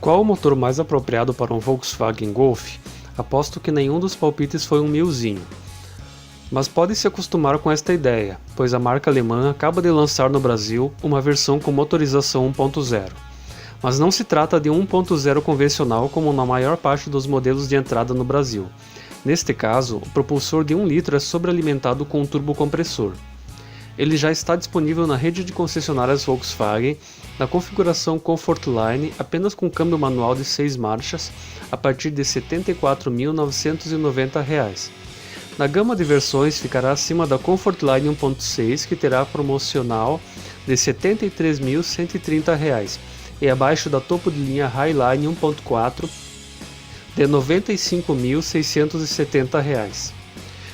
Qual o motor mais apropriado para um Volkswagen Golf? Aposto que nenhum dos palpites foi um 1000zinho. Mas pode se acostumar com esta ideia, pois a marca alemã acaba de lançar no Brasil uma versão com motorização 1.0. Mas não se trata de um 1.0 convencional como na maior parte dos modelos de entrada no Brasil. Neste caso, o propulsor de 1 litro é sobrealimentado com um turbocompressor. Ele já está disponível na rede de concessionárias Volkswagen, na configuração Comfortline, apenas com câmbio manual de 6 marchas, a partir de R$ 74.990. Na gama de versões ficará acima da Comfortline 1.6, que terá promocional de R$ 73.130, e abaixo da topo de linha Highline 1.4 de R$ 95.670.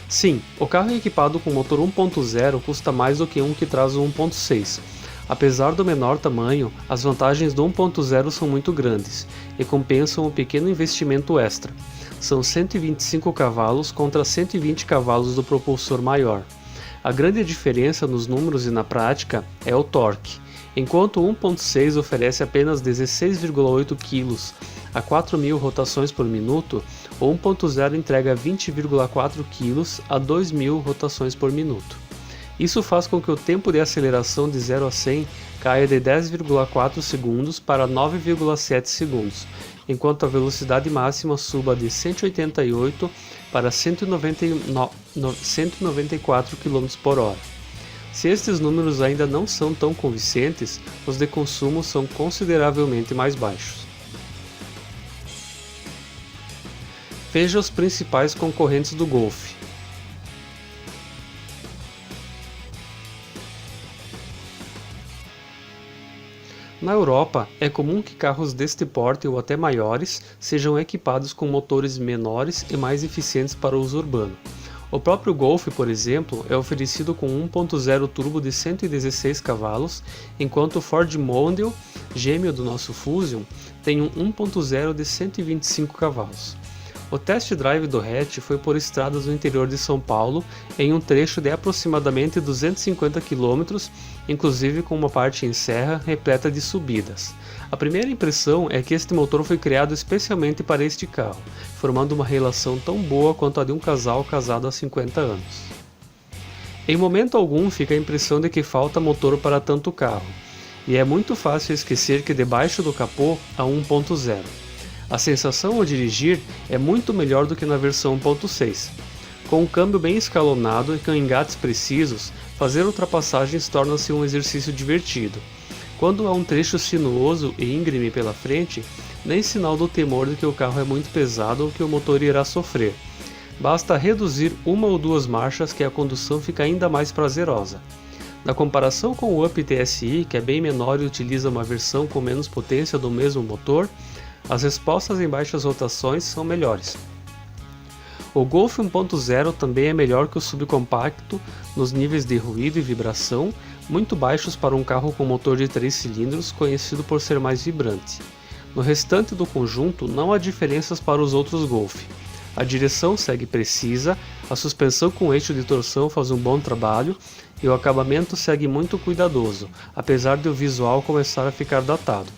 Sim, o carro equipado com motor 1.0 custa mais do que um que traz o 1.6. Apesar do menor tamanho, as vantagens do 1.0 são muito grandes e compensam o pequeno investimento extra. São 125 cavalos contra 120 cavalos do propulsor maior. A grande diferença nos números e na prática é o torque. Enquanto o 1.6 oferece apenas 16,8 kg a 4.000 rotações por minuto, o 1.0 entrega 20,4 kg a 2.000 rotações por minuto. Isso faz com que o tempo de aceleração de 0 a 100 caia de 10,4 segundos para 9,7 segundos, enquanto a velocidade máxima suba de 188 para 194 km por hora. Se estes números ainda não são tão convincentes, os de consumo são consideravelmente mais baixos. Veja os principais concorrentes do Golf. Na Europa, é comum que carros deste porte ou até maiores sejam equipados com motores menores e mais eficientes para o uso urbano. O próprio Golf, por exemplo, é oferecido com 1.0 turbo de 116 cavalos, enquanto o Ford Mondeo, gêmeo do nosso Fusion, tem um 1.0 de 125 cavalos. O test drive do hatch foi por estradas no interior de São Paulo, em um trecho de aproximadamente 250 km, inclusive com uma parte em serra repleta de subidas. A primeira impressão é que este motor foi criado especialmente para este carro, formando uma relação tão boa quanto a de um casal casado há 50 anos. Em momento algum fica a impressão de que falta motor para tanto carro, e é muito fácil esquecer que debaixo do capô há um 1.0. A sensação ao dirigir é muito melhor do que na versão 1.6. Com um câmbio bem escalonado e com engates precisos, fazer ultrapassagens torna-se um exercício divertido. Quando há um trecho sinuoso e íngreme pela frente, nem sinal do temor de que o carro é muito pesado ou que o motor irá sofrer. Basta reduzir uma ou duas marchas que a condução fica ainda mais prazerosa. Na comparação com o Up TSI, que é bem menor e utiliza uma versão com menos potência do mesmo motor, as respostas em baixas rotações são melhores. O Golf 1.0 também é melhor que o subcompacto nos níveis de ruído e vibração, muito baixos para um carro com motor de 3 cilindros, conhecido por ser mais vibrante. No restante do conjunto não há diferenças para os outros Golf. A direção segue precisa, a suspensão com eixo de torção faz um bom trabalho e o acabamento segue muito cuidadoso, apesar de o visual começar a ficar datado.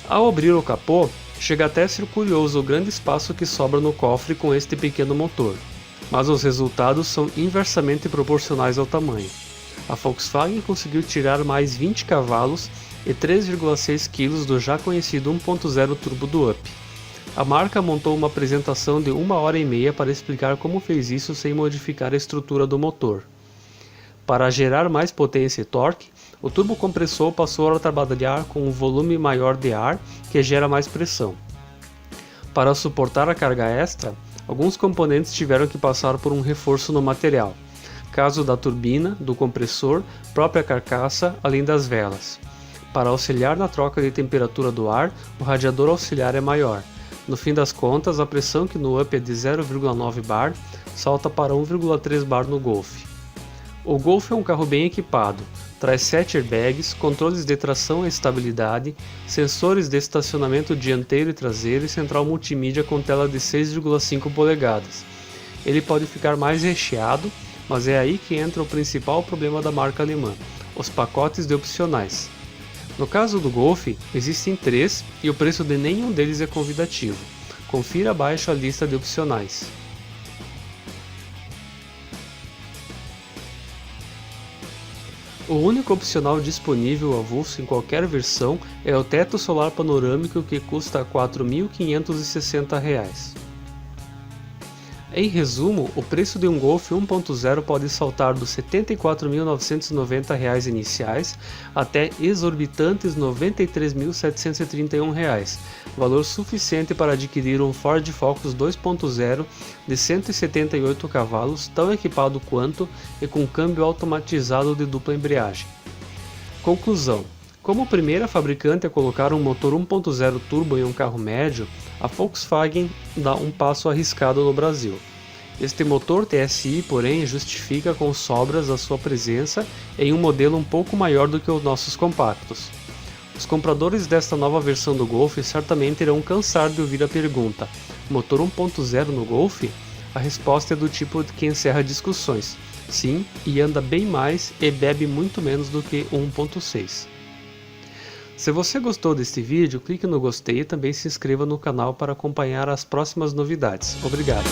Ao abrir o capô, chega até a ser curioso o grande espaço que sobra no cofre com este pequeno motor, mas os resultados são inversamente proporcionais ao tamanho. A Volkswagen conseguiu tirar mais 20 cavalos e 3,6 kg do já conhecido 1.0 turbo do Up. A marca montou uma apresentação de 1h30 para explicar como fez isso sem modificar a estrutura do motor. Para gerar mais potência e torque, o turbocompressor passou a trabalhar com um volume maior de ar que gera mais pressão. Para suportar a carga extra, alguns componentes tiveram que passar por um reforço no material, caso da turbina, do compressor, própria carcaça, além das velas. Para auxiliar na troca de temperatura do ar, o radiador auxiliar é maior. No fim das contas, a pressão que no Up é de 0,9 bar salta para 1,3 bar no Golf. O Golf é um carro bem equipado, traz 7 airbags, controles de tração e estabilidade, sensores de estacionamento dianteiro e traseiro e central multimídia com tela de 6,5 polegadas. Ele pode ficar mais recheado, mas é aí que entra o principal problema da marca alemã, os pacotes de opcionais. No caso do Golf, existem 3 e o preço de nenhum deles é convidativo. Confira abaixo a lista de opcionais. O único opcional disponível avulso em qualquer versão é o teto solar panorâmico, que custa R$ 4.560. Em resumo, o preço de um Golf 1.0 pode saltar dos R$ 74.990 iniciais até exorbitantes R$ 93.731, valor suficiente para adquirir um Ford Focus 2.0 de 178 cavalos, tão equipado quanto e com câmbio automatizado de dupla embreagem. Conclusão: como primeira fabricante a colocar um motor 1.0 turbo em um carro médio, a Volkswagen dá um passo arriscado no Brasil. Este motor TSI, porém, justifica com sobras a sua presença em um modelo um pouco maior do que os nossos compactos. Os compradores desta nova versão do Golf certamente irão cansar de ouvir a pergunta: motor 1.0 no Golf? A resposta é do tipo de que encerra discussões. Sim, e anda bem mais e bebe muito menos do que o 1.6. Se você gostou deste vídeo, clique no gostei e também se inscreva no canal para acompanhar as próximas novidades. Obrigado!